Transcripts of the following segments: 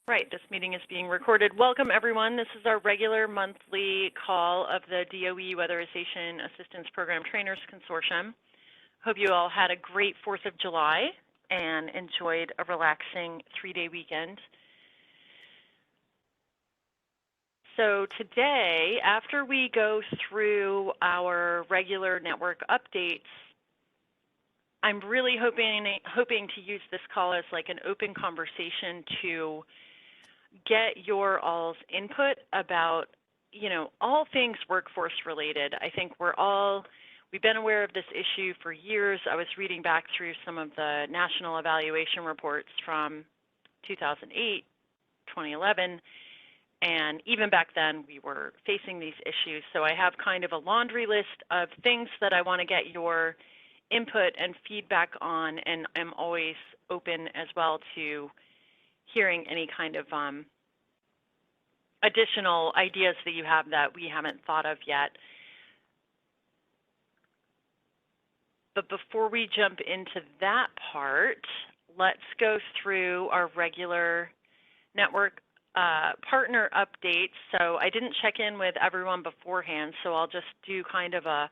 Right, this meeting is being recorded. Welcome, everyone. This is our regular monthly call of the DOE Weatherization Assistance Program Trainers Consortium. Hope you all had a great 4th of July and enjoyed a relaxing 3-day weekend. So today, after we go through our regular network updates, I'm really hoping to use this call as like an open conversation to get your all's input about, all things workforce related. I think we've been aware of this issue for years. I was reading back through some of the national evaluation reports from 2008, 2011, and even back then we were facing these issues. So I have kind of a laundry list of things that I want to get your input and feedback on, and I'm always open as well to hearing any kind of additional ideas that you have that we haven't thought of yet. But before we jump into that part, let's go through our regular network partner updates. So I didn't check in with everyone beforehand, so I'll just do kind of a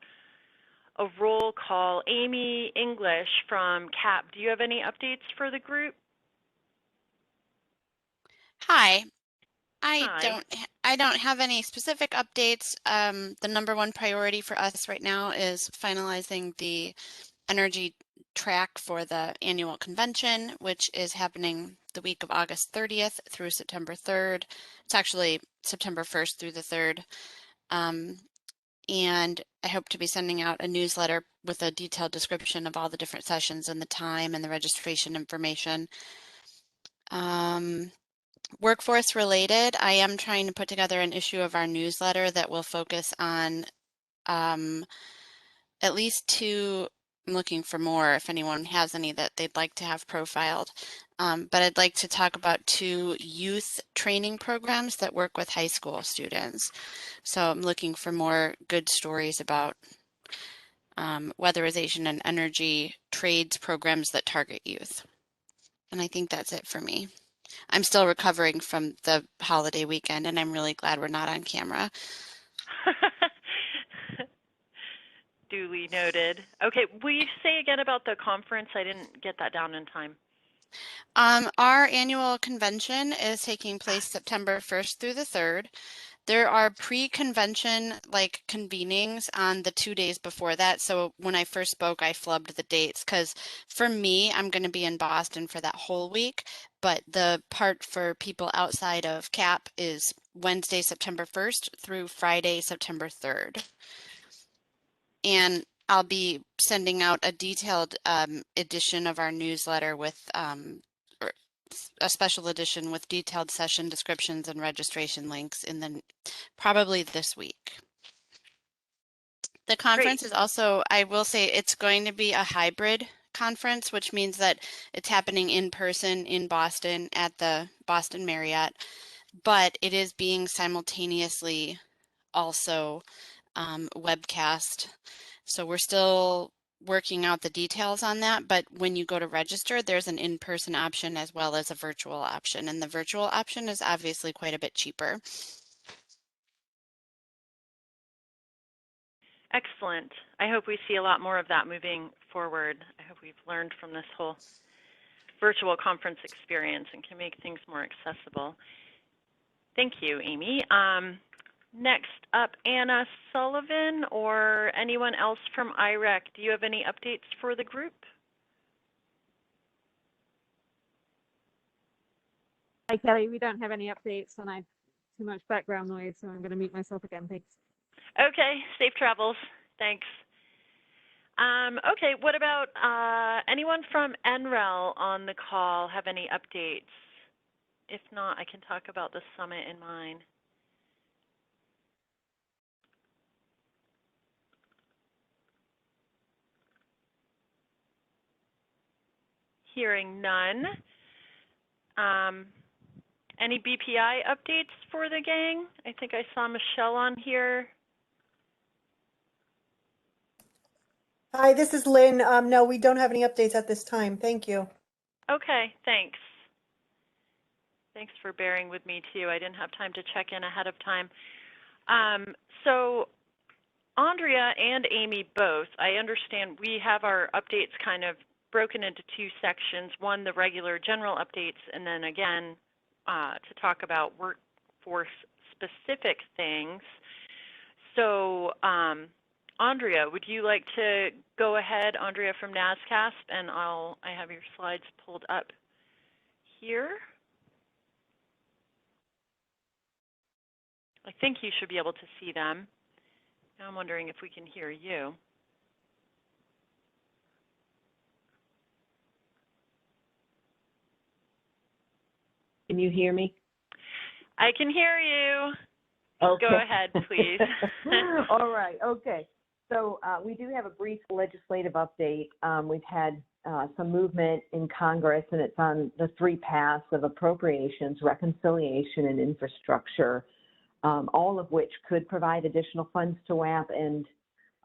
roll call. Amy English from CAP, do you have any updates for the group? Hi. I don't have any specific updates. The number one priority for us right now is finalizing the energy track for the annual convention, which is happening the week of August 30th through September 3rd. It's actually September 1st through the 3rd. And I hope to be sending out a newsletter with a detailed description of all the different sessions and the time and the registration information. Workforce related, I am trying to put together an issue of our newsletter that will focus on at least two. I'm looking for more if anyone has any that they'd like to have profiled. But I'd like to talk about 2 youth training programs that work with high school students. So I'm looking for more good stories about weatherization and energy trades programs that target youth. And I think that's it for me. I'm still recovering from the holiday weekend, and I'm really glad we're not on camera. Duly noted. Okay, will you say again about the conference? I didn't get that down in time. Our annual convention is taking place September 1st through the 3rd. There are pre-convention convenings on the 2 days before that. So when I first spoke, I flubbed the dates because for me, I'm going to be in Boston for that whole week. But the part for people outside of CAP is Wednesday, September 1st through Friday, September 3rd. And I'll be sending out a detailed edition of our newsletter with a special edition with detailed session descriptions and registration links probably this week. The conference is also, I will say, it's going to be a hybrid conference, which means that it's happening in person in Boston at the Boston Marriott, but it is being simultaneously also webcast. So we're still working out the details on that, but when you go to register, there's an in-person option as well as a virtual option, and the virtual option is obviously quite a bit cheaper. Excellent. I hope we see a lot more of that moving forward. I hope we've learned from this whole virtual conference experience and can make things more accessible. Thank you, Amy. Next up, Anna Sullivan or anyone else from IREC. Do you have any updates for the group? Hi, Kelly. We don't have any updates, and I have too much background noise, so I'm going to mute myself again. Thanks. Okay. Safe travels. Thanks. Okay. What about anyone from NREL on the call have any updates? If not, I can talk about the summit in mine. Hearing none. Any BPI updates for the gang? I think I saw Michelle on here. Hi, this is Lynn. No, we don't have any updates at this time. Thank you. Okay, thanks. Thanks for bearing with me, too. I didn't have time to check in ahead of time. So Andrea and Amy both, I understand we have our updates kind of broken into two sections. One, the regular general updates, and then again, to talk about workforce-specific things. So Andrea, would you like to go ahead, Andrea from NASCASP, and I have your slides pulled up here. I think you should be able to see them. Now I'm wondering if we can hear you. Can you hear me? I can hear you. Okay. Go ahead, please. All right. Okay. So we do have a brief legislative update. We've had some movement in Congress, and it's on the three paths of appropriations, reconciliation, and infrastructure, all of which could provide additional funds to WAP and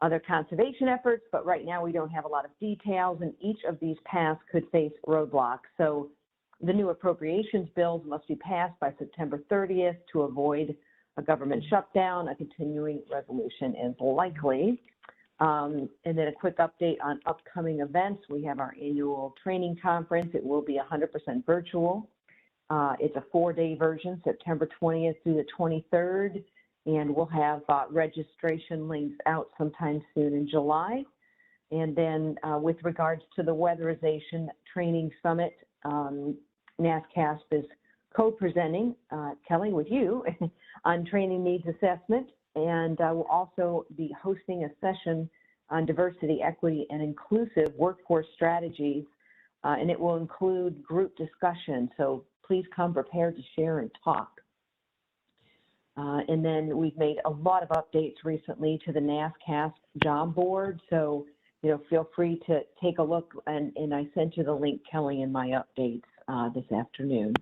other conservation efforts. But right now we don't have a lot of details, and each of these paths could face roadblocks. So the new appropriations bills must be passed by September 30th to avoid a government shutdown. A continuing resolution is likely. And then a quick update on upcoming events. We have our annual training conference. It will be 100% virtual. It's a 4-day version, September 20th through the 23rd. And we'll have registration links out sometime soon in July. And then with regards to the Weatherization Training Summit, NASCASP is co-presenting, Kelly, with you on training needs assessment, and we'll also be hosting a session on diversity, equity, and inclusive workforce strategies, and it will include group discussion, so please come prepared to share and talk. And then we've made a lot of updates recently to the NASCASP job board, so feel free to take a look, and I sent you the link, Kelly, in my updates this afternoon.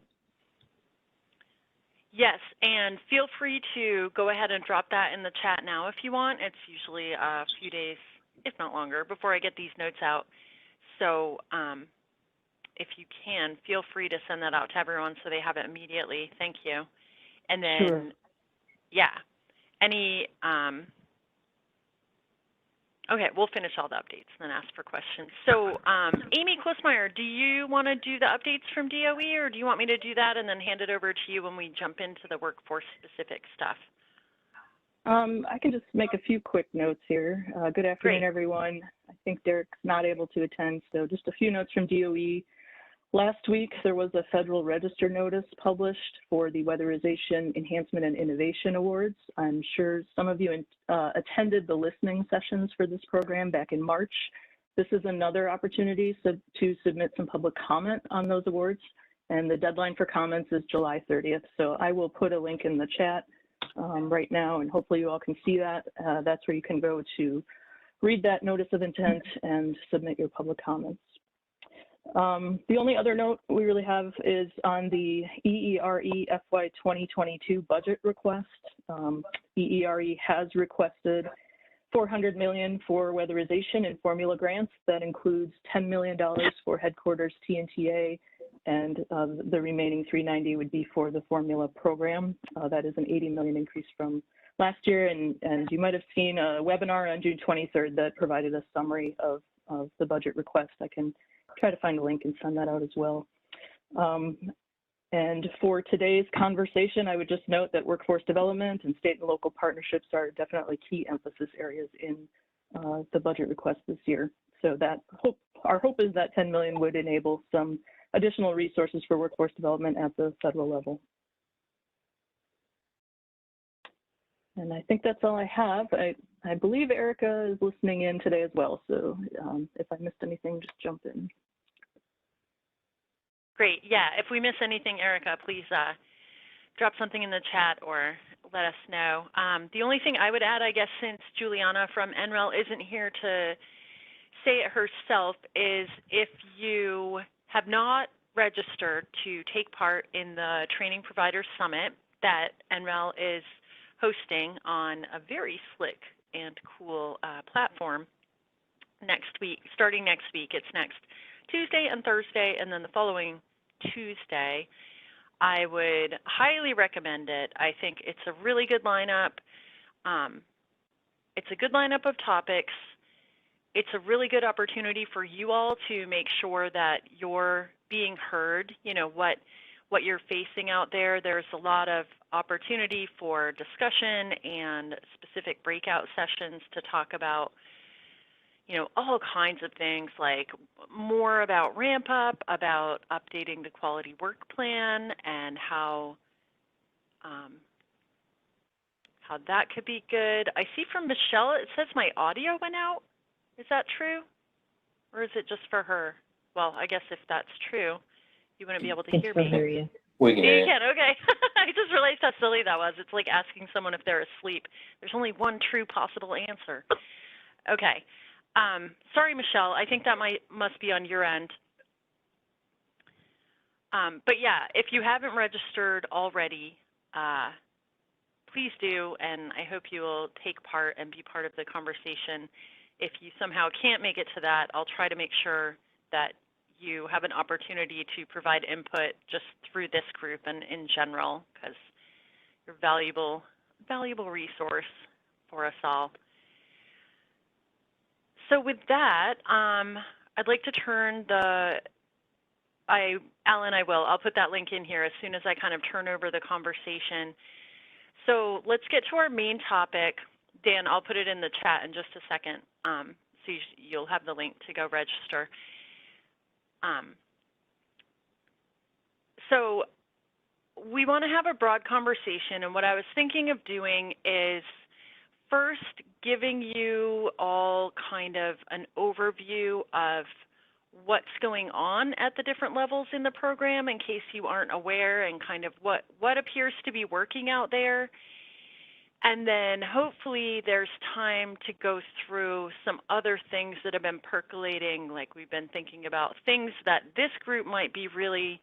Yes, and feel free to go ahead and drop that in the chat now if you want. It's usually a few days, if not longer, before I get these notes out. So if you can, feel free to send that out to everyone so they have it immediately. Thank you. And then, Sure. Yeah, any okay, we'll finish all the updates and then ask for questions. So Amy Klusmeyer, do you want to do the updates from DOE, or do you want me to do that and then hand it over to you when we jump into the workforce-specific stuff? I can just make a few quick notes here. Good afternoon, Great. Everyone. I think Derek's not able to attend, so just a few notes from DOE. Last week, there was a Federal Register notice published for the Weatherization Enhancement and Innovation Awards. I'm sure some of you attended the listening sessions for this program back in March. This is another opportunity to submit some public comment on those awards, and the deadline for comments is July 30th. So I will put a link in the chat right now, and hopefully you all can see that. That's where you can go to read that notice of intent and submit your public comments. The only other note we really have is on the EERE FY 2022 budget request. EERE has requested $400 million for weatherization and formula grants. That includes $10 million for headquarters TNTA, and the remaining $390 would be for the formula program. That is an $80 million increase from last year, and you might have seen a webinar on June 23rd that provided a summary of the budget request. I can try to find a link and send that out as well. And for today's conversation, I would just note that workforce development and state and local partnerships are definitely key emphasis areas in the budget request this year. So that our hope is that $10 million would enable some additional resources for workforce development at the federal level. And I think that's all I have. I believe Erica is listening in today as well. So if I missed anything, just jump in. Great. Yeah, if we miss anything, Erica, please drop something in the chat or let us know. The only thing I would add, I guess, since Juliana from NREL isn't here to say it herself, is if you have not registered to take part in the Training Provider Summit that NREL is hosting on a very slick and cool platform next week, starting next week. It's next Tuesday and Thursday, and then the following Tuesday. I would highly recommend it. I think it's a really good lineup. It's a good lineup of topics. It's a really good opportunity for you all to make sure that you're being heard, you know, what you're facing out there. There's a lot of opportunity for discussion and specific breakout sessions to talk about, you know, all kinds of things, like more about ramp up, about updating the quality work plan, and how that could be good. I see from Michelle, it says my audio went out. Is that true? Or is it just for her? Well, I guess if that's true, you wouldn't be able to hear me. Hear you. We can hear You you. can, okay. I just realized how silly that was. It's like asking someone if they're asleep. There's only one true possible answer. Okay. Sorry, Michelle. I think that must be on your end. But yeah, if you haven't registered already, please do, and I hope you will take part and be part of the conversation. If you somehow can't make it to that, I'll try to make sure that you have an opportunity to provide input just through this group and in general, because you're a valuable resource for us all. So with that, I'd like to turn Alan, I'll put that link in here as soon as I kind of turn over the conversation. So let's get to our main topic. Dan, I'll put it in the chat in just a second, so you'll have the link to go register. So we want to have a broad conversation, and what I was thinking of doing is first giving you all kind of an overview of what's going on at the different levels in the program in case you aren't aware, and kind of what appears to be working out there. And then hopefully there's time to go through some other things that have been percolating, like we've been thinking about things that this group might be really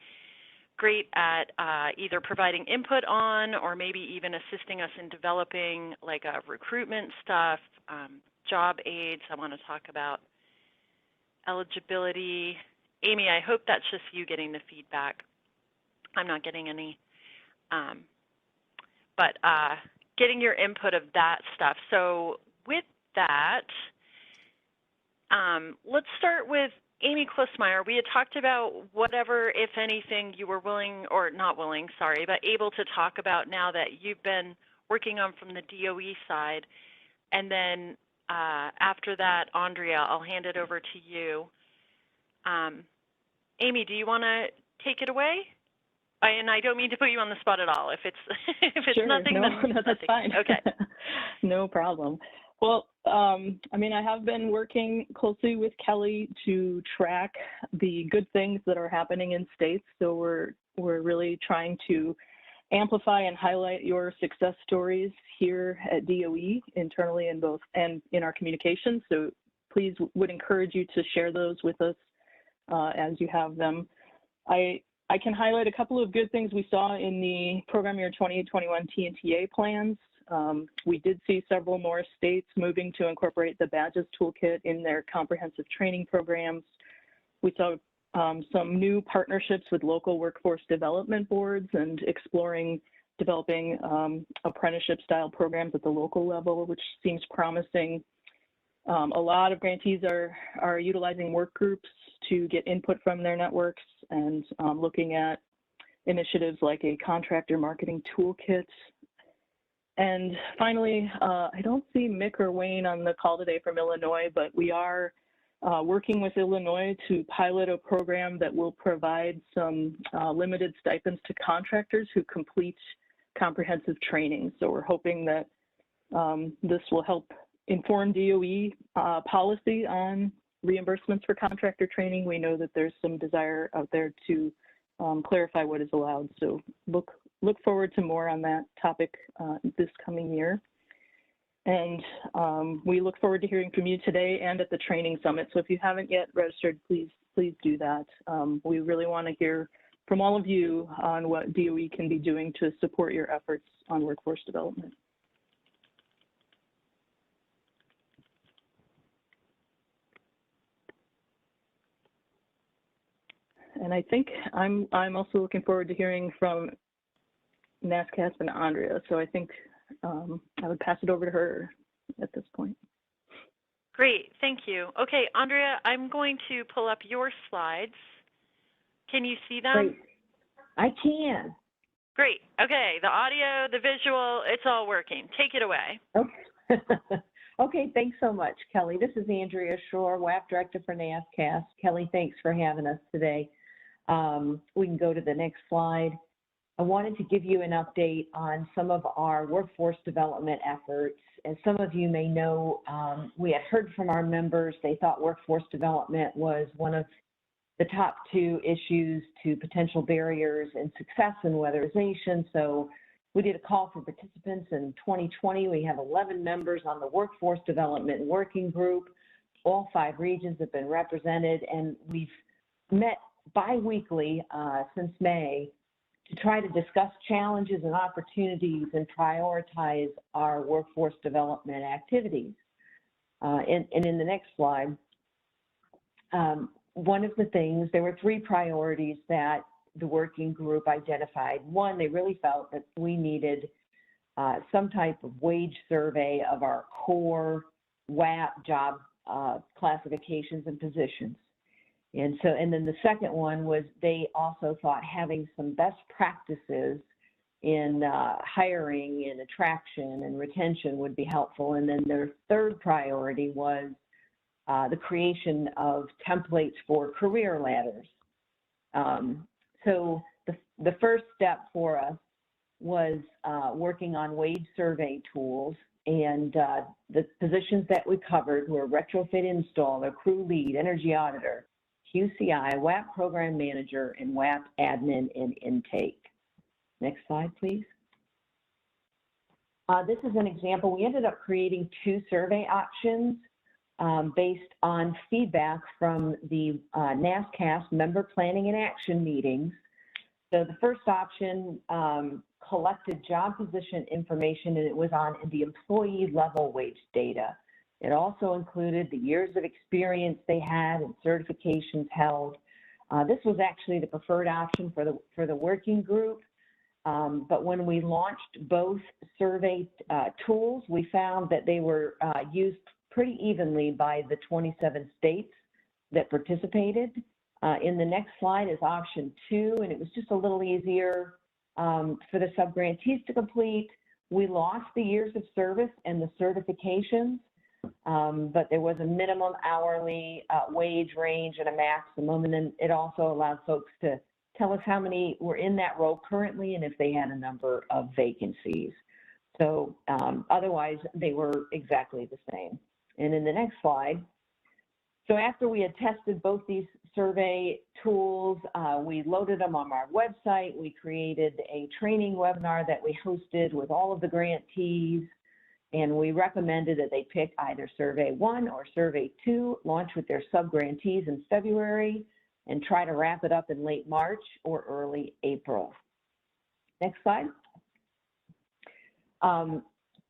great at either providing input on, or maybe even assisting us in developing, like recruitment stuff, job aids. I want to talk about eligibility. Amy, I hope that's just you getting the feedback. I'm not getting any. But getting your input of that stuff. So with that, let's start with Amy Klusmeyer. We had talked about whatever, if anything, you were willing, or not willing, sorry, but able to talk about now that you've been working on from the DOE side. And then after that, Andrea, I'll hand it over to you. Amy, do you want to take it away? And I don't mean to put you on the spot at all. If it's Sure. nothing, no, then that's nothing. fine. Okay. No problem. Well, I mean, I have been working closely with Kelly to track the good things that are happening in states. So we're really trying to amplify and highlight your success stories here at DOE internally and in our communications. So please would encourage you to share those with us as you have them. I can highlight a couple of good things we saw in the program year 2021 TNTA plans. We did see several more states moving to incorporate the Badges Toolkit in their comprehensive training programs. We saw some new partnerships with local workforce development boards and exploring developing apprenticeship-style programs at the local level, which seems promising. A lot of grantees are utilizing work groups to get input from their networks and looking at initiatives like a contractor marketing toolkit. And finally, I don't see Mick or Wayne on the call today from Illinois, but we are working with Illinois to pilot a program that will provide some limited stipends to contractors who complete comprehensive training. So we're hoping that this will help inform DOE policy on reimbursements for contractor training. We know that there's some desire out there to clarify what is allowed. So look forward to more on that topic this coming year. And we look forward to hearing from you today and at the training summit. So if you haven't yet registered, please do that. We really want to hear from all of you on what DOE can be doing to support your efforts on workforce development. And I think I'm also looking forward to hearing from NASCAS and Andrea. So I think I would pass it over to her at this point. Great, thank you. Okay, Andrea, I'm going to pull up your slides. Can you see them? Great. I can. Great. Okay, the audio, the visual, it's all working. Take it away. Okay. Okay, thanks so much, Kelly. This is Andrea Shore, WAP Director for NASCAS. Kelly, thanks for having us today. We can go to the next slide. I wanted to give you an update on some of our workforce development efforts. As some of you may know, we had heard from our members. They thought workforce development was one of the top 2 issues to potential barriers and success in weatherization. So we did a call for participants in 2020. We have 11 members on the Workforce Development Working Group. All 5 regions have been represented, and we've met bi-weekly since May to try to discuss challenges and opportunities and prioritize our workforce development activities. And in the next slide, one of the things, there were 3 priorities that the working group identified. One, they really felt that we needed some type of wage survey of our core WAP job classifications and positions. And then the second one was they also thought having some best practices in hiring and attraction and retention would be helpful. And then their third priority was the creation of templates for career ladders. So the first step for us was working on wage survey tools, and the positions that we covered were retrofit installer, crew lead, energy auditor, QCI, WAP program manager, and WAP admin and intake. Next slide, please. This is an example. We ended up creating 2 survey options based on feedback from the NASCAS member planning and action meetings. So the first option collected job position information, and it was on the employee level wage data. It also included the years of experience they had and certifications held. This was actually the preferred option for the working group. But when we launched both survey tools, we found that they were used pretty evenly by the 27 states that participated. In the next slide is option 2, and it was just a little easier for the subgrantees to complete. We lost the years of service and the certifications, but there was a minimum hourly wage range and a maximum, and then it also allowed folks to tell us how many were in that role currently and if they had a number of vacancies. So otherwise, they were exactly the same. And in the next slide, so after we had tested both these survey tools, we loaded them on our website. We created a training webinar that we hosted with all of the grantees, and we recommended that they pick either Survey 1 or Survey 2, launch with their sub-grantees in February, and try to wrap it up in late March or early April. Next slide.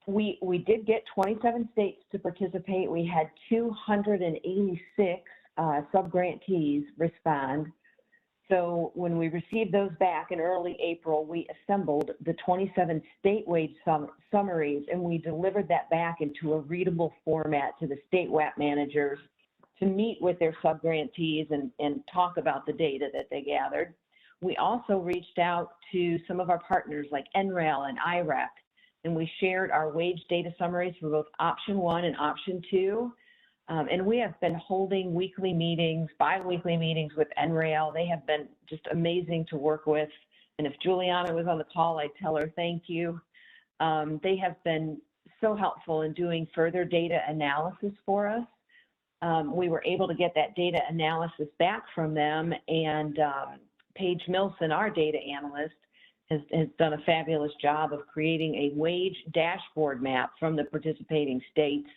We did get 27 states to participate. We had 286 sub-grantees respond. So when we received those back in early April, we assembled the 27 state wage summaries, and we delivered that back into a readable format to the state WAP managers to meet with their sub-grantees and talk about the data that they gathered. We also reached out to some of our partners like NREL and IREP, and we shared our wage data summaries for both option 1 and option 2. And we have been holding weekly meetings, bi-weekly meetings with NREL. They have been just amazing to work with. And if Juliana was on the call, I'd tell her thank you. They have been so helpful in doing further data analysis for us. We were able to get that data analysis back from them, and Paige Milson, our data analyst, has done a fabulous job of creating a wage dashboard map from the participating states.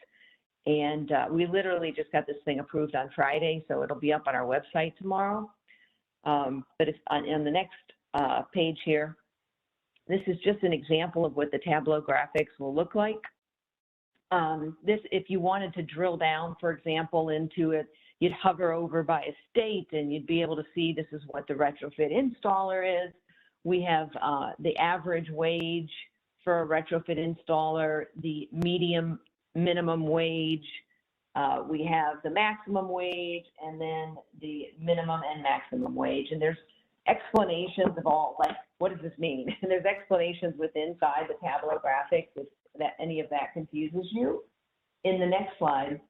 And we literally just got this thing approved on Friday, so it'll be up on our website tomorrow. But it's on the next page here. This is just an example of what the Tableau graphics will look like. If you wanted to drill down, for example, into it, you'd hover over by a state and you'd be able to see this is what the retrofit installer is. We have the average wage for a retrofit installer, the medium minimum wage, we have the maximum wage, and then the minimum and maximum wage. And there's explanations of all, like, what does this mean? And there's explanations within inside the Tableau graphics if that any of that confuses you. In the next slide,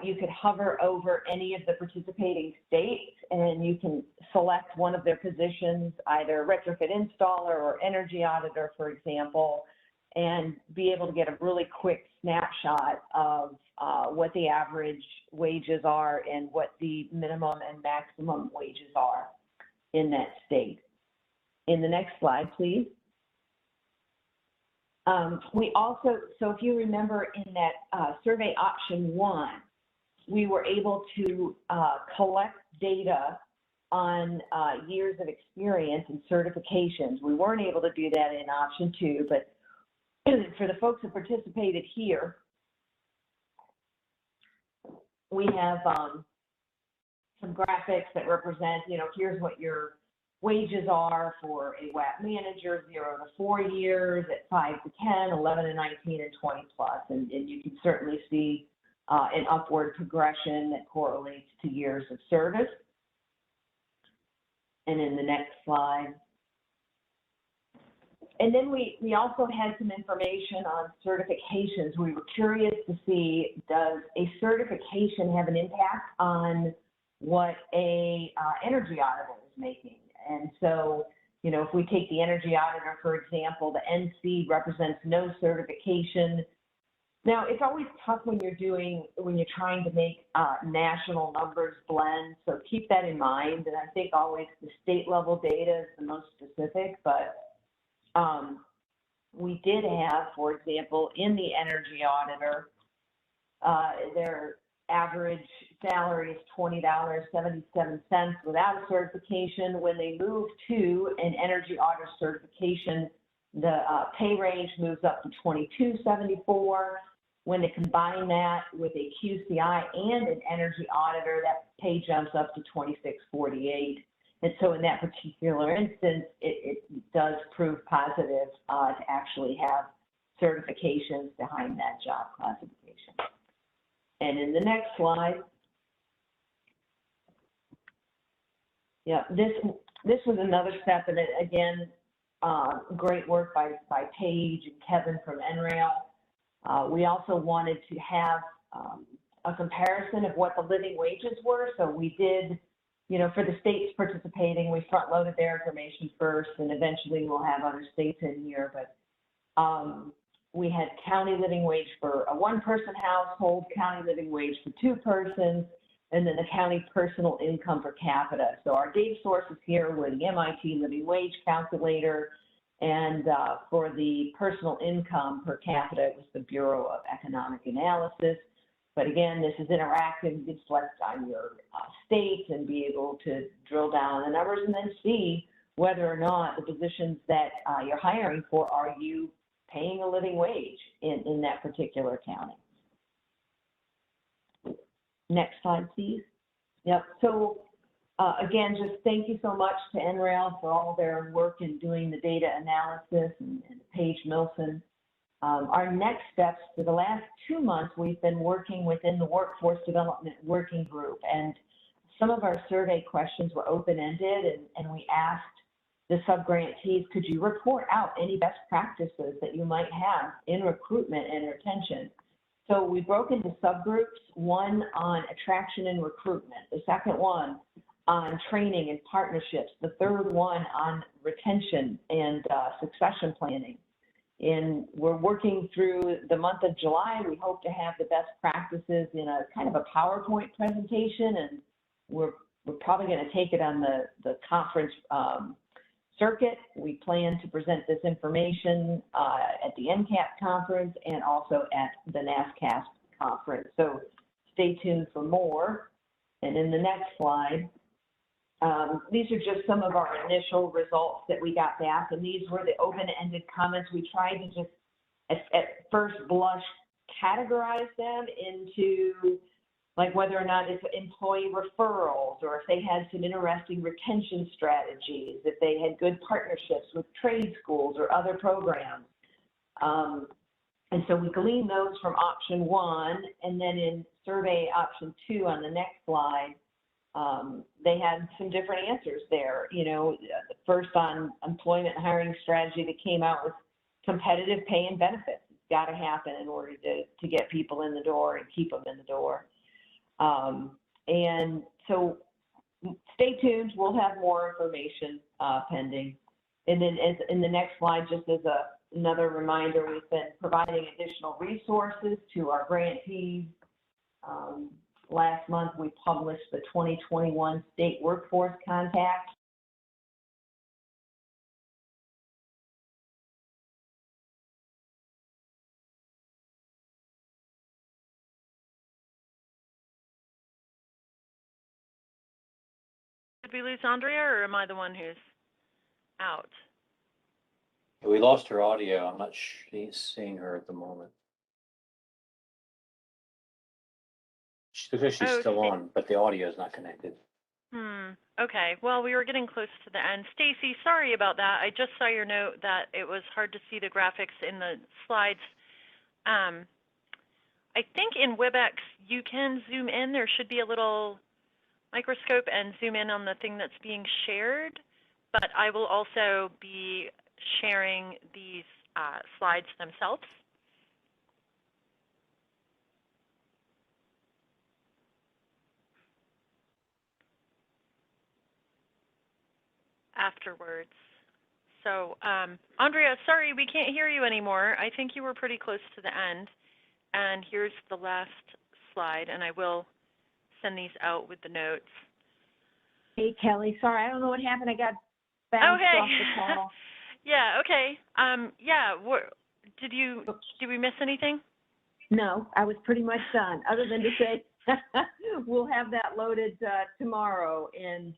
you could hover over any of the participating states and you can select one of their positions, either retrofit installer or energy auditor, for example, and be able to get a really quick snapshot of what the average wages are and what the minimum and maximum wages are in that state. In the next slide, please. We also, so if you remember in that survey option 1, we were able to collect data on years of experience and certifications. We weren't able to do that in option 2, but for the folks who participated here, we have some graphics that represent, you know, here's what your wages are for a WAP manager, 0 to 4 years, at 5 to 10, 11 to 19, and 20 plus. And you can certainly see an upward progression that correlates to years of service. And in the next slide. And then we also had some information on certifications. We were curious to see, does a certification have an impact on what a energy auditor is making? And so, you know, if we take the energy auditor, for example, the NC represents no certification. Now, it's always tough when you're trying to make national numbers blend, so keep that in mind. And I think always the state level data is the most specific, but we did have, for example, in the energy auditor, their average salary is $20.77 without a certification. When they move to an energy auditor certification, the pay range moves up to $22.74. When they combine that with a QCI and an energy auditor, that pay jumps up to $26.48. And so in that particular instance, it does prove positive to actually have certifications behind that job classification. And in the next slide, yeah, this was another step in it. Again, great work by Paige and Kevin from NRAIL. We also wanted to have a comparison of what the living wages were. So we did, you know, for the states participating, we front loaded their information first, and eventually we'll have other states in here. But we had county living wage for a 1-person household, county living wage for 2 persons, and then the county personal income per capita. So our data sources here were the MIT living wage calculator, and for the personal income per capita, it was the Bureau of Economic Analysis. But again, this is interactive. You can select on your state and be able to drill down the numbers and then see whether or not the positions that you're hiring for, are you paying a living wage in that particular county. Next slide, please. Yep. So again, just thank you so much to NRAIL for all their work in doing the data analysis, and Paige Milson. Our next steps, for the last 2 months, we've been working within the Workforce Development Working Group, and some of our survey questions were open-ended, and we asked the subgrantees, could you report out any best practices that you might have in recruitment and retention? So we broke into subgroups, one on attraction and recruitment, the second one on training and partnerships, the third one on retention and succession planning. And we're working through the month of July. We hope to have the best practices in a kind of a PowerPoint presentation, and we're probably going to take it on the conference circuit. We plan to present this information at the NCAP conference and also at the NASCASP conference. So stay tuned for more. And in the next slide, these are just some of our initial results that we got back, and these were the open-ended comments. We tried to just, at first blush, categorize them into like whether or not it's employee referrals, or if they had some interesting retention strategies, if they had good partnerships with trade schools or other programs. And so we gleaned those from option 1, and then in survey option 2 on the next slide, they had some different answers there. You know, first on employment and hiring strategy that came out with competitive pay and benefits. It's got to happen in order to get people in the door and keep them in the door. And so stay tuned, we'll have more information pending. And then as in the next slide, just as another reminder, we've been providing additional resources to our grantees. Last month, we published the 2021 State Workforce Contact. Did we lose Andrea, or am I the one who's out? We lost her audio. I'm not seeing her at the moment. She's still on, but the audio is not connected. Okay. Well, we were getting close to the end. Stacy, sorry about that. I just saw your note that it was hard to see the graphics in the slides. I think in WebEx you can zoom in. There should be a little microscope and zoom in on the thing that's being shared, but I will also be sharing these slides themselves. Afterwards. So, Andrea, sorry, we can't hear you anymore. I think you were pretty close to the end. And here's the last slide, and I will send these out with the notes. Hey, Kelly, sorry, I don't know what happened. I got bounced off the call. Yeah, okay. Yeah, did we miss anything? No, I was pretty much done, other than to say we'll have that loaded tomorrow. And,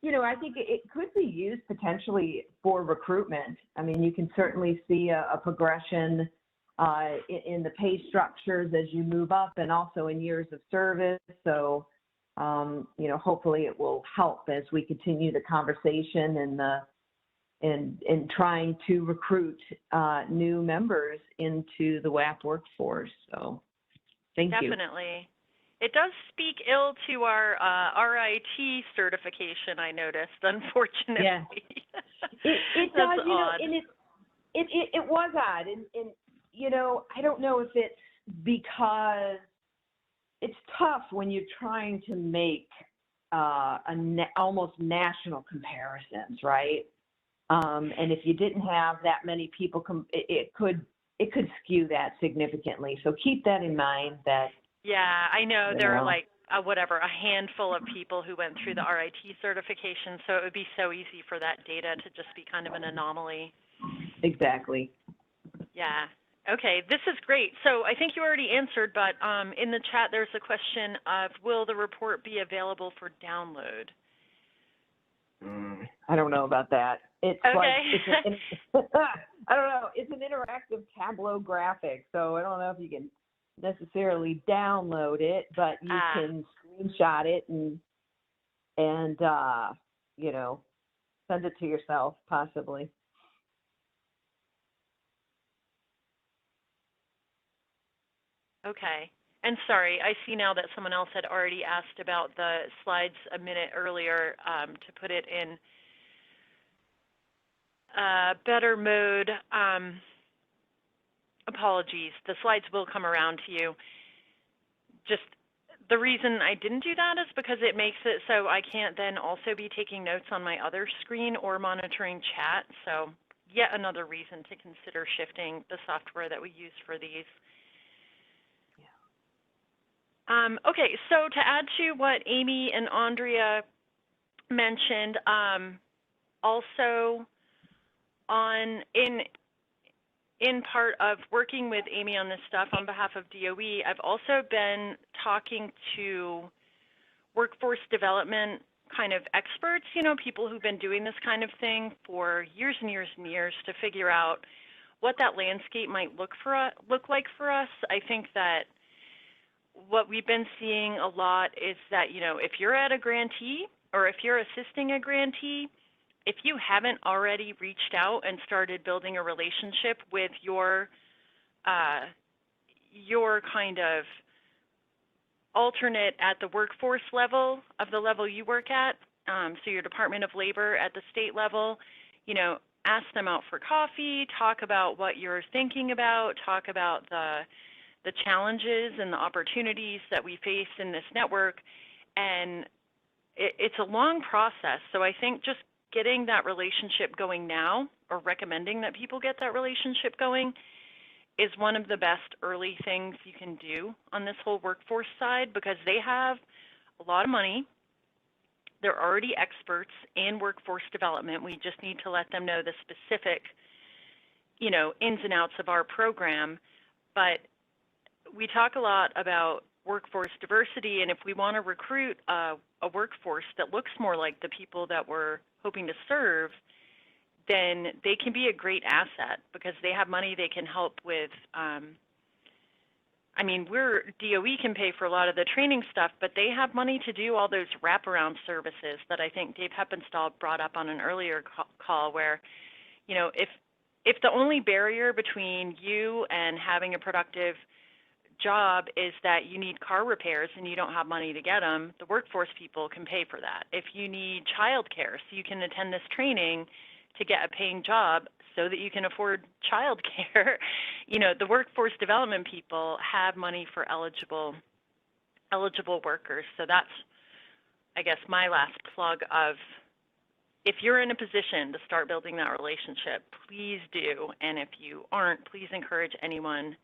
you know, I think it could be used potentially for recruitment. I mean, you can certainly see a progression in the pay structures as you move up, and also in years of service. So, you know, hopefully it will help as we continue the conversation and trying to recruit new members into the WAP workforce. So thank you. Definitely. It does speak ill to our RIT certification, I noticed, unfortunately. Yeah. It does, you know, odd. and it was odd. And, you know, I don't know if it's because it's tough when you're trying to make almost national comparisons, right? And if you didn't have that many people, it could skew that significantly. So keep that in mind. That yeah, I know there are like a handful of people who went through the RIT certification, so it would be so easy for that data to just be kind of an anomaly. Exactly. Yeah. Okay, this is great. So I think you already answered, but in the chat there's a question of, will the report be available for download? I don't know about that. It's okay. like, I don't know. It's an interactive Tableau graphic, so I don't know if you can necessarily download it, but you can screenshot it and you know, send it to yourself possibly. Okay. And sorry, I see now that someone else had already asked about the slides a minute earlier to put it in better mode. Apologies, the slides will come around to you. Just the reason I didn't do that is because it makes it so I can't then also be taking notes on my other screen or monitoring chat. So yet another reason to consider shifting the software that we use for these. Okay, so to add to what Amy and Andrea mentioned, also in part of working with Amy on this stuff on behalf of DOE, I've also been talking to workforce development kind of experts, you know, people who've been doing this kind of thing for years and years and years to figure out what that landscape might look like for us. I think that what we've been seeing a lot is that, you know, if you're at a grantee or if you're assisting a grantee, if you haven't already reached out and started building a relationship with your kind of alternate at the workforce level of the level you work at, so your Department of Labor at the state level, you know, ask them out for coffee, talk about what you're thinking about, talk about the challenges and the opportunities that we face in this network. And it's a long process. So I think just getting that relationship going now, or recommending that people get that relationship going, is one of the best early things you can do on this whole workforce side, because they have a lot of money. They're already experts in workforce development. We just need to let them know the specific, you know, ins and outs of our program. But we talk a lot about workforce diversity, and if we want to recruit a workforce that looks more like the people that we're hoping to serve, then they can be a great asset because they have money they can help with. I mean, DOE can pay for a lot of the training stuff, but they have money to do all those wraparound services that I think Dave Heppenstall brought up on an earlier call, where, you know, if the only barrier between you and having a productive job is that you need car repairs and you don't have money to get them, the workforce people can pay for that. If you need childcare so you can attend this training to get a paying job so that you can afford childcare, you know, the workforce development people have money for eligible workers. So that's, I guess, my last plug of, if you're in a position to start building that relationship, please do. And if you aren't, please encourage anyone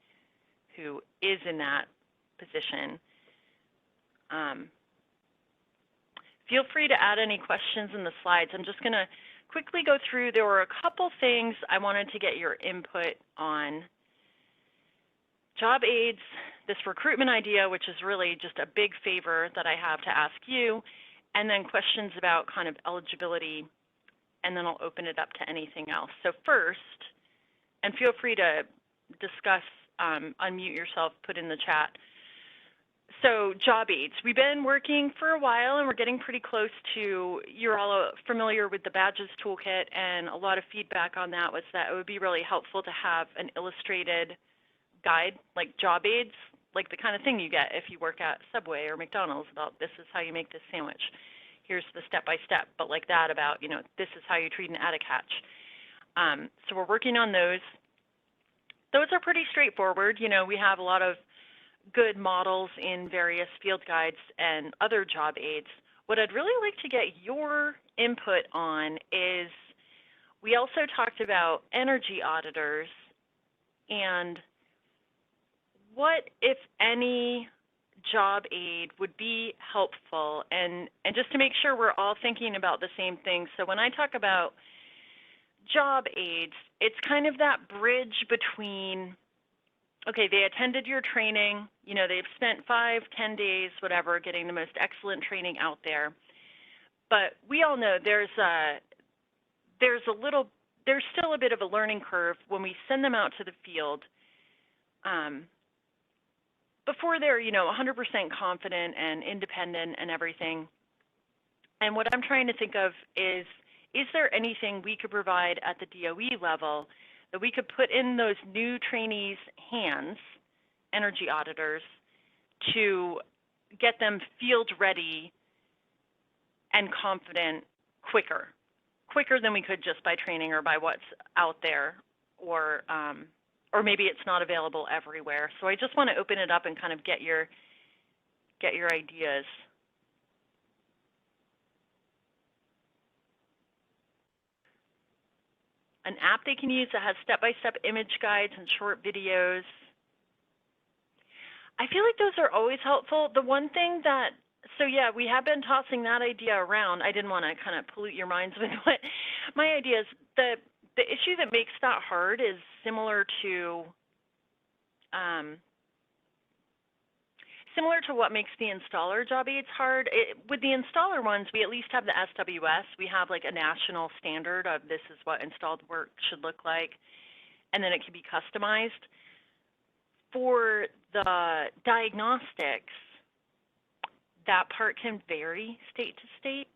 who is in that position. Feel free to add any questions in the slides. I'm just going to quickly go through. There were a couple things I wanted to get your input on. Job aids, this recruitment idea, which is really just a big favor that I have to ask you, and then questions about kind of eligibility, and then I'll open it up to anything else. So first, and feel free to discuss, unmute yourself, put in the chat. So job aids, we've been working for a while and we're getting pretty close to, you're all familiar with the badges toolkit, and a lot of feedback on that was that it would be really helpful to have an illustrated guide, like job aids, like the kind of thing you get if you work at Subway or McDonald's about this is how you make this sandwich. Here's the step-by-step, but like that about, you know, this is how you treat an attic hatch. So we're working on those. Those are pretty straightforward. You know, we have a lot of good models in various field guides and other job aids. What I'd really like to get your input on is, we also talked about energy auditors and what, if any, job aid would be helpful, and just to make sure we're all thinking about the same thing. So when I talk about job aids, it's kind of that bridge between, okay, they attended your training, you know, they've spent 5, 10 days, whatever, getting the most excellent training out there. But we all know there's still a bit of a learning curve when we send them out to the field before they're, you know, 100% confident and independent and everything. And what I'm trying to think of is there anything we could provide at the DOE level that we could put in those new trainees' hands, energy auditors, to get them field ready and confident quicker than we could just by training or by what's out there, or maybe it's not available everywhere. So I just want to open it up and kind of get your ideas. An app they can use that has step-by-step image guides and short videos. I feel like those are always helpful. The one thing that, so yeah, we have been tossing that idea around. I didn't want to kind of pollute your minds with what my idea is. The issue that makes that hard is similar to what makes the installer job aids hard. With the installer ones, we at least have the SWS. We have like a national standard of this is what installed work should look like, and then it can be customized. For the diagnostics, that part can vary state to state.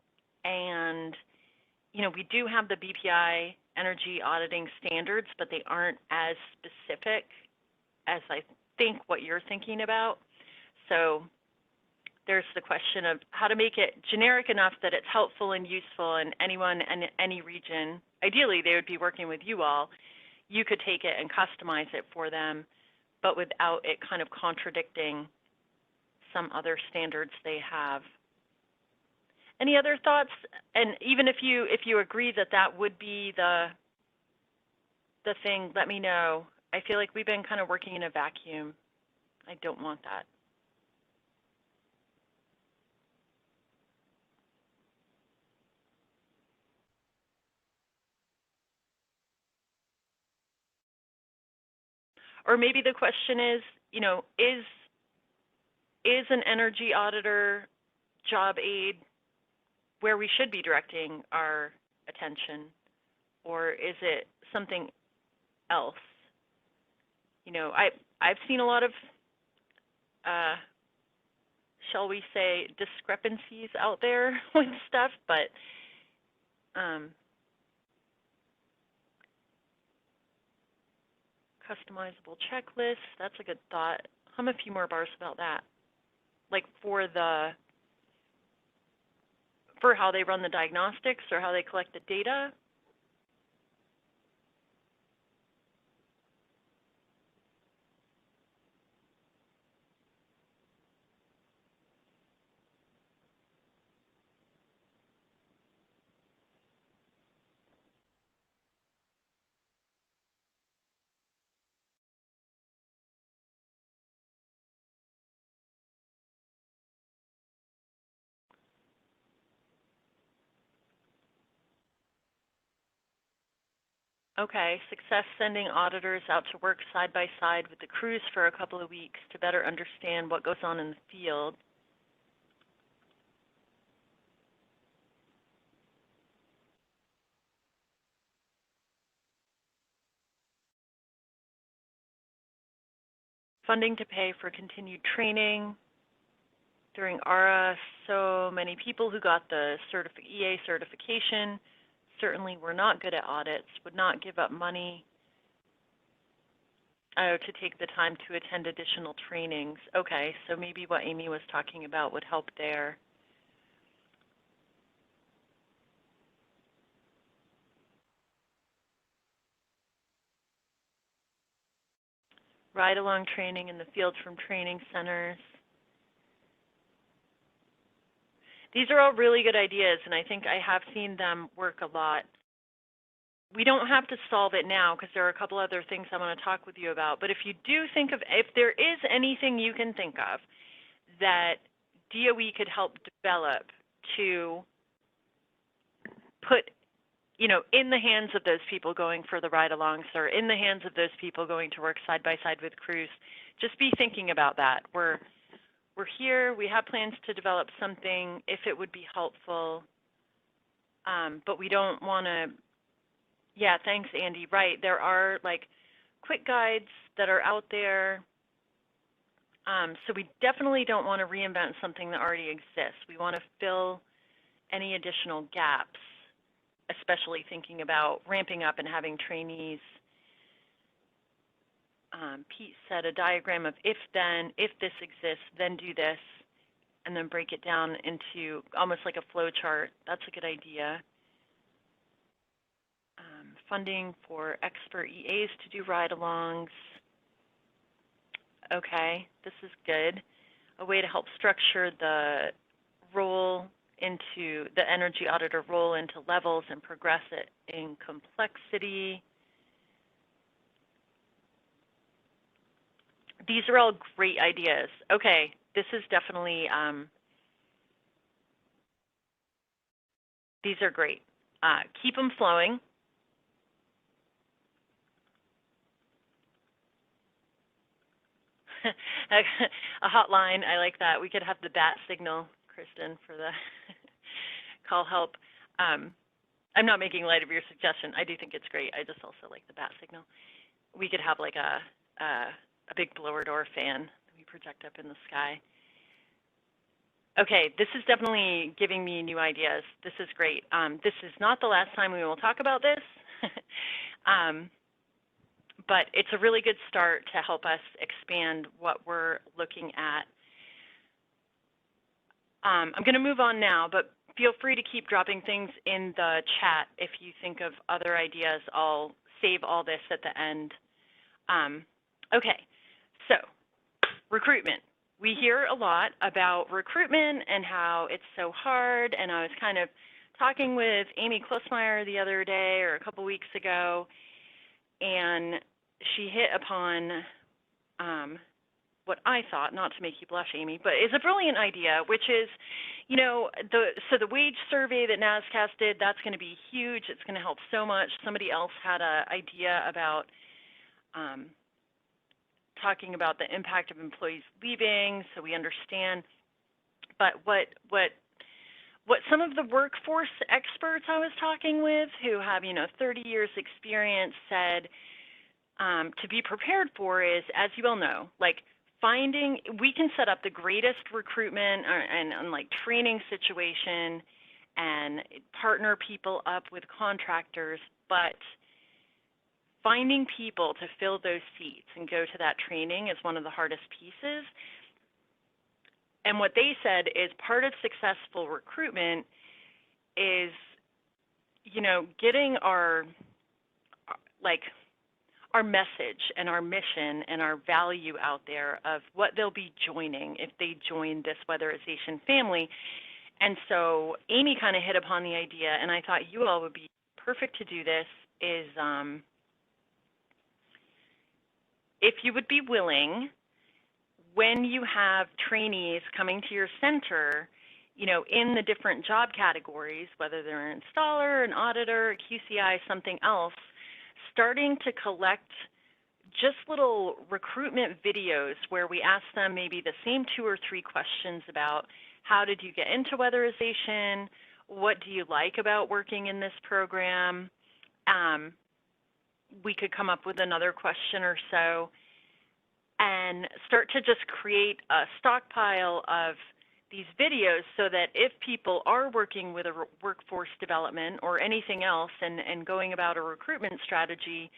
And, you know, we do have the BPI energy auditing standards, but they aren't as specific as I think what you're thinking about. So there's the question of how to make it generic enough that it's helpful and useful, and anyone in any region, ideally they would be working with you all, you could take it and customize it for them, but without it kind of contradicting some other standards they have. Any other thoughts? And even if you agree that that would be the thing, let me know. I feel like we've been kind of working in a vacuum. I don't want that. Or maybe the question is, you know, is an energy auditor job aid where we should be directing our attention, or is it something else? You know, I've seen a lot of, shall we say, discrepancies out there with stuff, but customizable checklist, that's a good thought. Hum a few more bars about that. Like for how they run the diagnostics or how they collect the data. Okay, success sending auditors out to work side by side with the crews for a couple of weeks to better understand what goes on in the field. Funding to pay for continued training. During ARA, so many people who got the EA certification certainly were not good at audits, would not give up money to take the time to attend additional trainings. Okay, so maybe what Amy was talking about would help there. Ride-along training in the field from training centers. These are all really good ideas, and I think I have seen them work a lot. We don't have to solve it now because there are a couple other things I want to talk with you about. But if you do think of, if there is anything you can think of that DOE could help develop to put, you know, in the hands of those people going for the ride-alongs or in the hands of those people going to work side by side with crews, just be thinking about that. We're here, we have plans to develop something if it would be helpful, but we don't want to, yeah, thanks, Andy, right. There are like quick guides that are out there, so we definitely don't want to reinvent something that already exists. We want to fill any additional gaps, especially thinking about ramping up and having trainees. Pete said a diagram of if this exists, then do this, and then break it down into almost like a flow chart. That's a good idea. Funding for expert EAs to do ride-alongs. Okay, this is good. A way to help structure the role into the energy auditor role into levels and progress it in complexity. These are all great ideas. Okay, this is definitely, these are great. Keep them flowing. A hotline, I like that. We could have the bat signal, Kristen, for the call help. I'm not making light of your suggestion. I do think it's great. I just also like the bat signal. We could have like a big blower door fan we project up in the sky. Okay, this is definitely giving me new ideas. This is great. This is not the last time we will talk about this, but it's a really good start to help us expand what we're looking at. I'm going to move on now, but feel free to keep dropping things in the chat if you think of other ideas. I'll save all this at the end. Okay, so recruitment. We hear a lot about recruitment and how it's so hard, and I was kind of talking with Amy Klosmeyer the other day or a couple weeks ago, and she hit upon what I thought, not to make you blush, Amy, but is a brilliant idea, which is, you know, the wage survey that NASCAS did, that's going to be huge. It's going to help so much. Somebody else had an idea about talking about the impact of employees leaving, so we understand. But what some of the workforce experts I was talking with, who have 30 years experience, said to be prepared for is, as you all know, like we can set up the greatest recruitment and like training situation and partner people up with contractors, but finding people to fill those seats and go to that training is one of the hardest pieces. And what they said is part of successful recruitment is, getting our message and our mission and our value out there of what they'll be joining if they join this weatherization family. And so Amy kind of hit upon the idea, and I thought you all would be perfect to do this, is if you would be willing, when you have trainees coming to your center, in the different job categories, whether they're an installer, an auditor, a QCI, something else, starting to collect just little recruitment videos where we ask them maybe the same 2 or 3 questions about how did you get into weatherization, what do you like about working in this program. We could come up with another question or so and start to just create a stockpile of these videos so that if people are working with a workforce development or anything else and going about a recruitment strategy,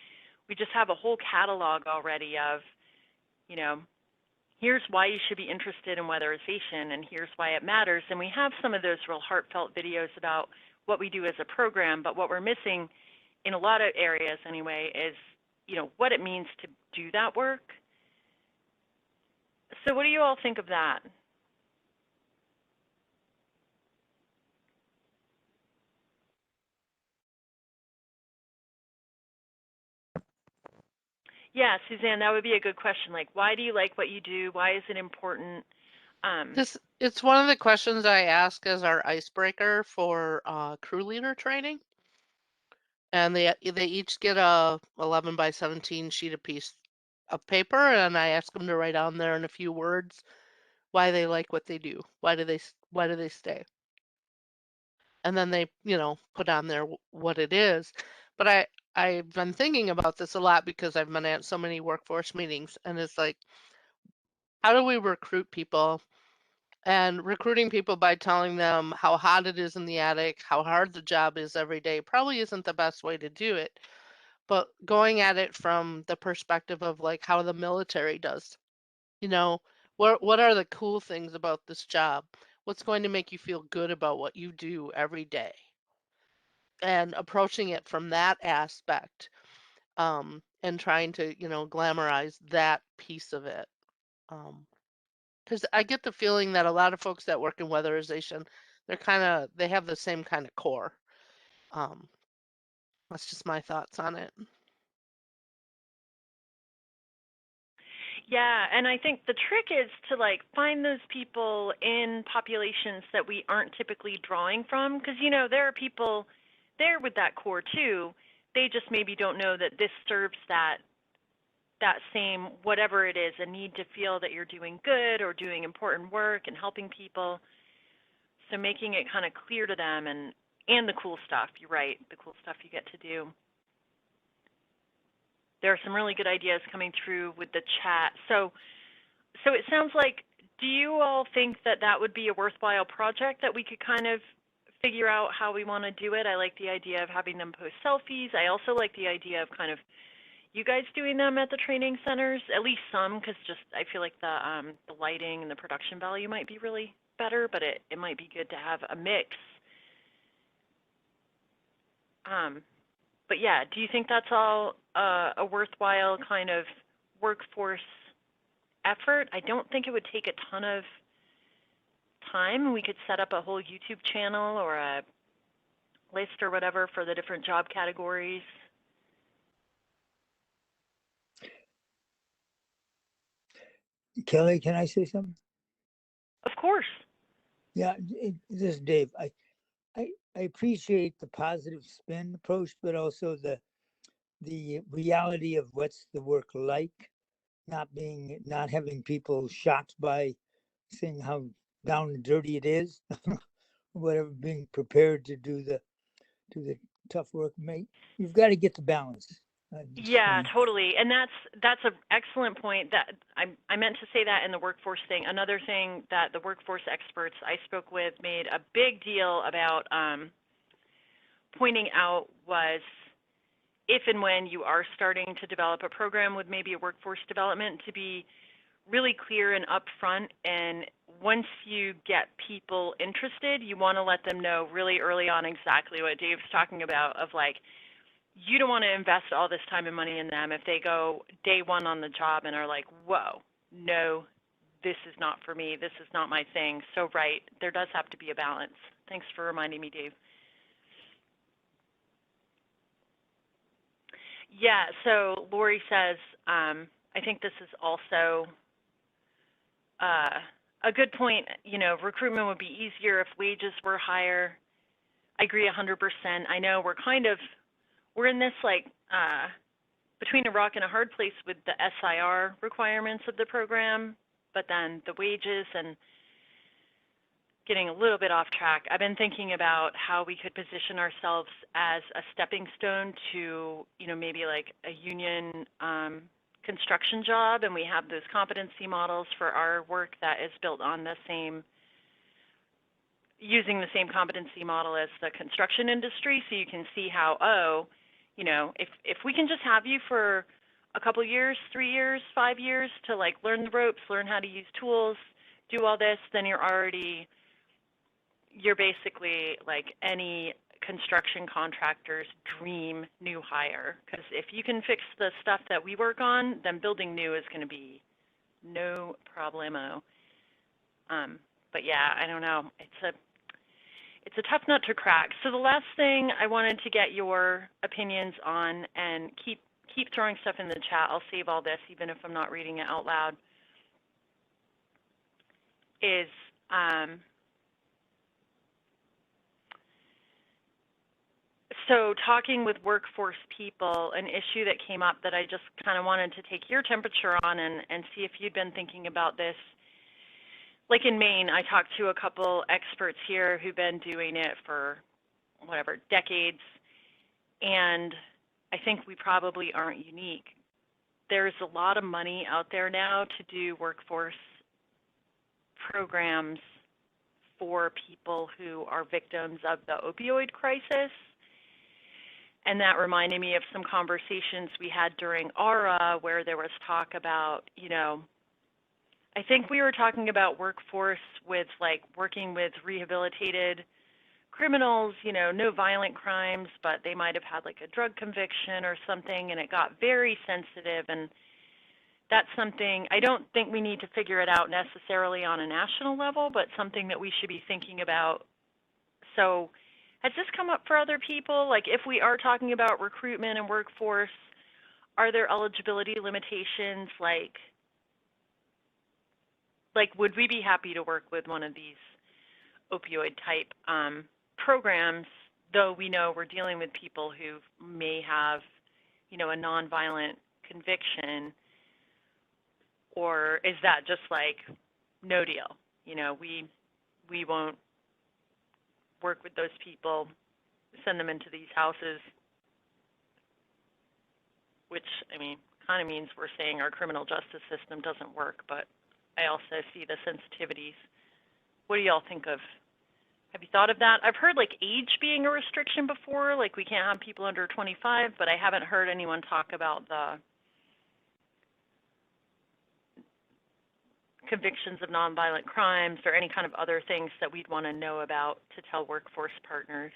we just have a whole catalog already of, here's why you should be interested in weatherization and here's why it matters. And we have some of those real heartfelt videos about what we do as a program, but what we're missing in a lot of areas anyway is, what it means to do that work. So what do you all think of that? Yeah, Suzanne, that would be a good question. Like, why do you like what you do? Why is it important? It's one of the questions I ask as our icebreaker for crew leader training. And they each get a 11 by 17 sheet of paper, and I ask them to write on there in a few words why they like what they do. Why do they stay? And then they, put on there what it is. But I've been thinking about this a lot because I've been at so many workforce meetings, and it's like, how do we recruit people? And recruiting people by telling them how hot it is in the attic, how hard the job is every day, probably isn't the best way to do it. But going at it from the perspective of like how the military does, what are the cool things about this job? What's going to make you feel good about what you do every day? And approaching it from that aspect, and trying to, glamorize that piece of it. Because I get the feeling that a lot of folks that work in weatherization, they have the same kind of core. That's just my thoughts on it. Yeah, and I think the trick is to find those people in populations that we aren't typically drawing from, because there are people there with that core too. They just maybe don't know that this serves that same whatever it is, a need to feel that you're doing good or doing important work and helping people. So making it kind of clear to them and the cool stuff. You're right, the cool stuff you get to do. There are some really good ideas coming through with the chat. So So it sounds like, do you all think that that would be a worthwhile project that we could kind of figure out how we want to do it? I like the idea of having them post selfies. I also like the idea of kind of you guys doing them at the training centers, at least some, because just I feel like the lighting and the production value might be really better, but it might be good to have a mix. But yeah, do you think that's all a worthwhile kind of workforce effort? I don't think it would take a ton of time. We could set up a whole YouTube channel or a list or whatever for the different job categories. Kelly, can I say something? Of course. Yeah, this is Dave. I appreciate the positive spin approach, but also the reality of what's the work like, not having people shocked by seeing how down and dirty it is, whatever, being prepared to do the tough work. You've got to get the balance. Yeah, totally. And that's an excellent point. That I meant to say that in the workforce thing. Another thing that the workforce experts I spoke with made a big deal about pointing out was if and when you are starting to develop a program with maybe a workforce development, to be really clear and upfront. And once you get people interested, you want to let them know really early on exactly what Dave's talking about, of like, you don't want to invest all this time and money in them if they go day one on the job and are like, whoa, no, this is not for me, this is not my thing. So right, there does have to be a balance. Thanks for reminding me, Dave. Yeah, so Lori says, I think this is also a good point. You know, recruitment would be easier if wages were higher. I agree 100%. I know we're in this like between a rock and a hard place with the SIR requirements of the program, but then the wages and getting a little bit off track. I've been thinking about how we could position ourselves as a stepping stone to, you know, maybe like a union construction job, and we have those competency models for our work that is built on the same, using the same competency model as the construction industry, so you can see how, oh, you know, if we can just have you for a couple years, 3 years, 5 years to like learn the ropes, learn how to use tools, do all this, then you're basically like any construction contractor's dream new hire. Because if you can fix the stuff that we work on, then building new is going to be no problemo. But yeah, I don't know. It's a tough nut to crack. So the last thing I wanted to get your opinions on, and keep throwing stuff in the chat, I'll save all this even if I'm not reading it out loud, is so talking with workforce people, an issue that came up that I just kind of wanted to take your temperature on and see if you'd been thinking about this. Like in Maine, I talked to a couple experts here who've been doing it for, whatever, decades, and I think we probably aren't unique. There's a lot of money out there now to do workforce programs for people who are victims of the opioid crisis. And that reminded me of some conversations we had during ARA where there was talk about, you know, I think we were talking about workforce with like working with rehabilitated criminals, you know, no violent crimes, but they might have had like a drug conviction or something, and it got very sensitive. And that's something, I don't think we need to figure it out necessarily on a national level, but something that we should be thinking about. So has this come up for other people? Like if we are talking about recruitment and workforce, are there eligibility limitations? Like would we be happy to work with one of these opioid type programs, though we know we're dealing with people who may have, you know, a nonviolent conviction? Or is that just like no deal? You know, we won't work with those people, send them into these houses, which, I mean, kind of means we're saying our criminal justice system doesn't work, but I also see the sensitivities. What do y'all think of? Have you thought of that? I've heard like age being a restriction before, like we can't have people under 25, but I haven't heard anyone talk about the convictions of nonviolent crimes or any kind of other things that we'd want to know about to tell workforce partners.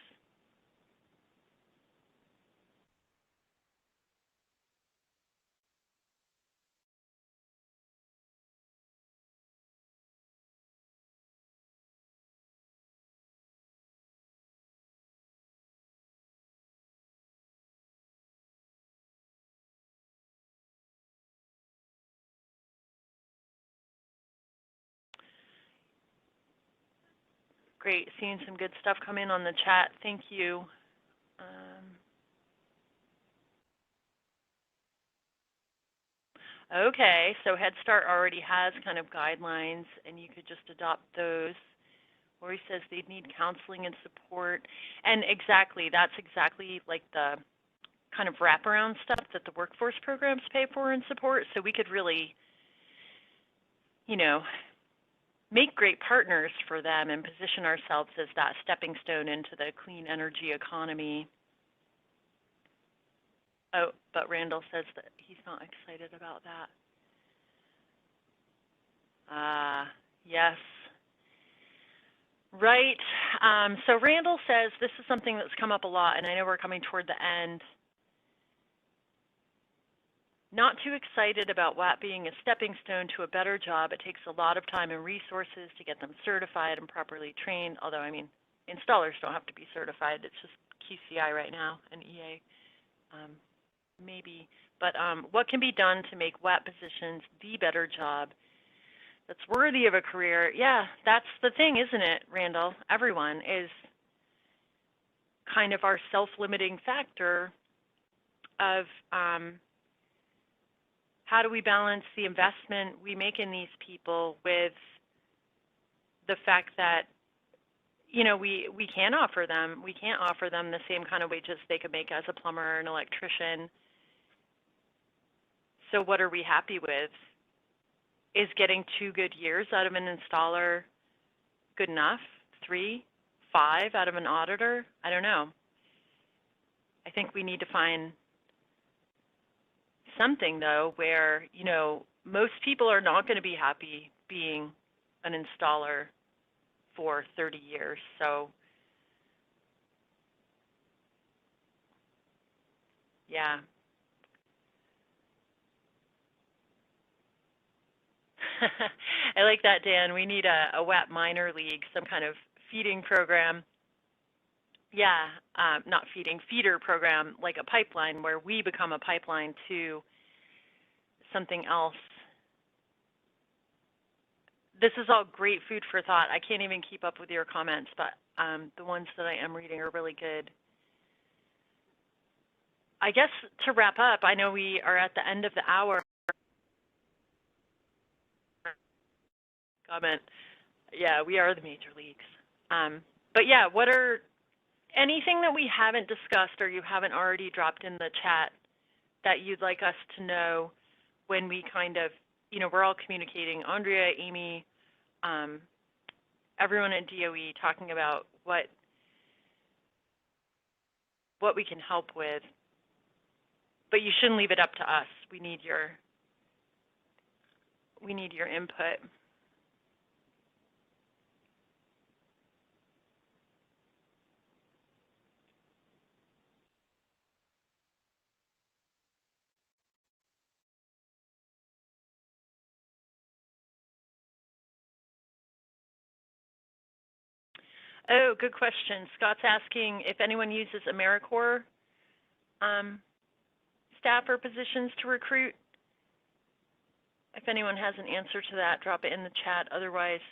Great, seeing some good stuff come in on the chat. Thank you. Okay, so Head Start already has kind of guidelines, and you could just adopt those. Lori says they'd need counseling and support. And exactly, that's exactly like the kind of wraparound stuff that the workforce programs pay for and support. So we could really, you know, make great partners for them and position ourselves as that stepping stone into the clean energy economy. Oh, but Randall says that he's not excited about that. Yes. Right. So Randall says this is something that's come up a lot, and I know we're coming toward the end. Not too excited about WAP being a stepping stone to a better job. It takes a lot of time and resources to get them certified and properly trained, although, I mean, installers don't have to be certified. It's just QCI right now and EA. Maybe. But what can be done to make WAP positions the better job that's worthy of a career? Yeah, that's the thing, isn't it, Randall? Everyone is kind of our self-limiting factor of how do we balance the investment we make in these people with the fact that, you know, we can't offer them the same kind of wages they could make as a plumber or an electrician. So what are we happy with? Is getting 2 good years out of an installer good enough? 3, 5 out of an auditor? I don't know. I think we need to find something, though, where, you know, most people are not going to be happy being an installer for 30 years. So, yeah. I like that, Dan. We need a WAP minor league, some kind of feeding program. Yeah, not feeding, feeder program, like a pipeline where we become a pipeline to something else. This is all great food for thought. I can't even keep up with your comments, but the ones that I am reading are really good. I guess to wrap up, I know we are at the end of the hour. Comment. Yeah, we are the major leagues. But yeah, what are anything that we haven't discussed or you haven't already dropped in the chat that you'd like us to know when we kind of, you know, we're all communicating, Andrea, Amy, everyone at DOE talking about what we can help with. But you shouldn't leave it up to us. We need your input. Oh, good question. Scott's asking if anyone uses AmeriCorps staff or positions to recruit. If anyone has an answer to that, drop it in the chat. Otherwise,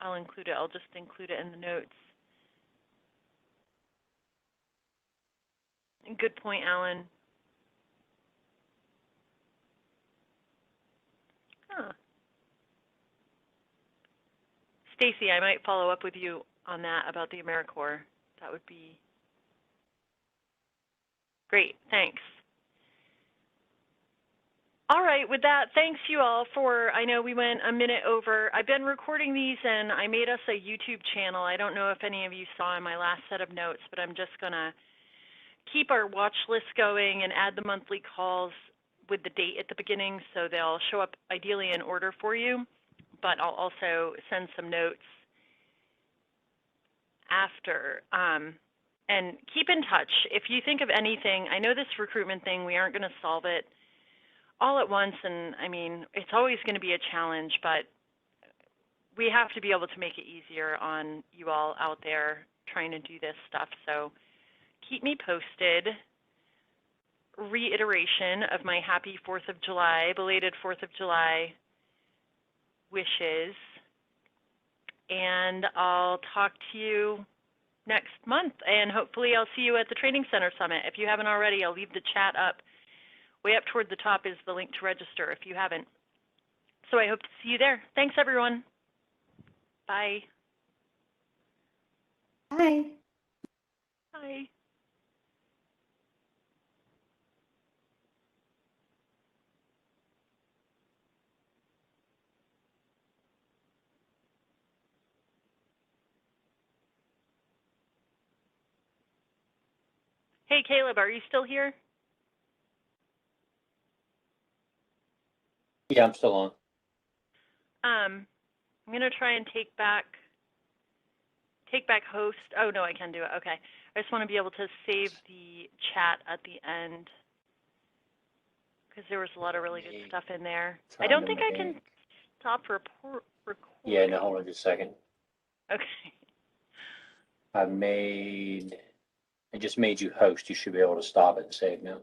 I'll include it. I'll just include it in the notes. Good point, Alan. Huh. Stacy, I might follow up with you on that about the AmeriCorps. That would be great. Thanks. All right, with that, thanks you all for, I know we went a minute over. I've been recording these and I made us a YouTube channel. I don't know if any of you saw in my last set of notes, but I'm just going to keep our watch list going and add the monthly calls with the date at the beginning so they'll show up ideally in order for you. But I'll also send some notes after. And keep in touch. If you think of anything, I know this recruitment thing, we aren't going to solve it all at once, and I mean, it's always going to be a challenge, but we have to be able to make it easier on you all out there trying to do this stuff. So keep me posted. Reiteration of my happy 4th of July, belated 4th of July wishes. And I'll talk to you next month, and hopefully I'll see you at the Training Center Summit. If you haven't already, I'll leave the chat up. Way up toward the top is the link to register if you haven't. So I hope to see you there. Thanks, everyone. Bye. Bye. Bye. Hey, Caleb, are you still here? Yeah, I'm still on. I'm going to try and take back host. Oh, no, I can do it. Okay. I just want to be able to save the chat at the end because there was a lot of really good stuff in there. I don't think I can stop recording. Yeah, no, hold on just a second. Okay. I just made you host. You should be able to stop it and save now.